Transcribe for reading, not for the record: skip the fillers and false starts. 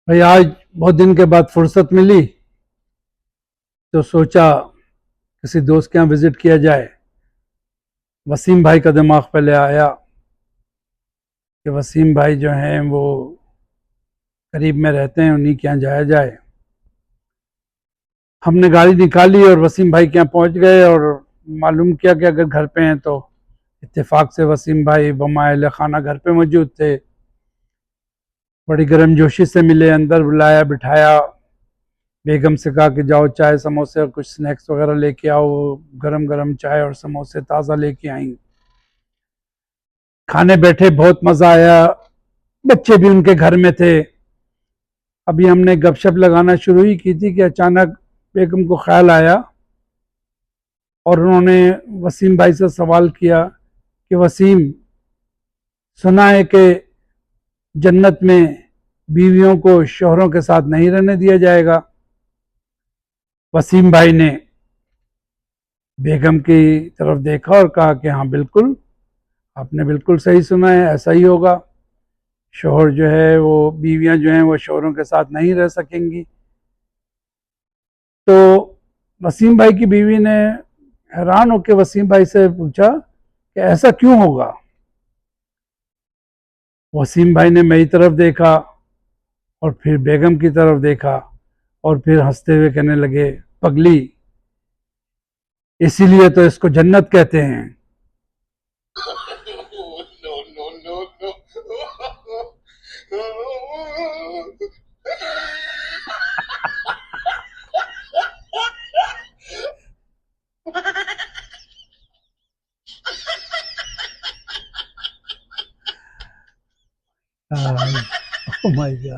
بھائی آج بہت دن کے بعد فرصت ملی تو سوچا کسی دوست کے یہاں وزٹ کیا جائے. وسیم بھائی کا دماغ پہلے آیا کہ وسیم بھائی جو ہیں وہ قریب میں رہتے ہیں، انہی کے یہاں جایا جائے. ہم نے گاڑی نکالی اور وسیم بھائی کے یہاں پہنچ گئے اور معلوم کیا کہ اگر گھر پہ ہیں تو اتفاق سے وسیم بھائی بمائل خانہ گھر پہ موجود تھے. بڑی گرم جوشی سے ملے، اندر بلایا، بٹھایا، بیگم سے کہا کہ جاؤ چائے سموسے اور کچھ سنیکس وغیرہ لے کے آؤ. گرم گرم چائے اور سموسے تازہ لے کے آئیں. کھانے بیٹھے، بہت مزہ آیا. بچے بھی ان کے گھر میں تھے. ابھی ہم نے گپ شپ لگانا شروع ہی کی تھی کہ اچانک بیگم کو خیال آیا اور انہوں نے وسیم بھائی سے سوال کیا کہ وسیم، سنا ہے کہ جنت میں بیویوں کو شوہروں کے ساتھ نہیں رہنے دیا جائے گا. وسیم بھائی نے بیگم کی طرف دیکھا اور کہا کہ ہاں بالکل، آپ نے بالکل صحیح سنا ہے، ایسا ہی ہوگا. شوہر جو ہے وہ، بیویاں جو ہیں وہ شوہروں کے ساتھ نہیں رہ سکیں گی. تو وسیم بھائی کی بیوی نے حیران ہو کے وسیم بھائی سے پوچھا کہ ایسا کیوں ہوگا. وسیم بھائی نے میری طرف دیکھا اور پھر بیگم کی طرف دیکھا اور پھر ہنستے ہوئے کہنے لگے، پگلی، اسی لیے تو اس کو جنت کہتے ہیں. Oh my God.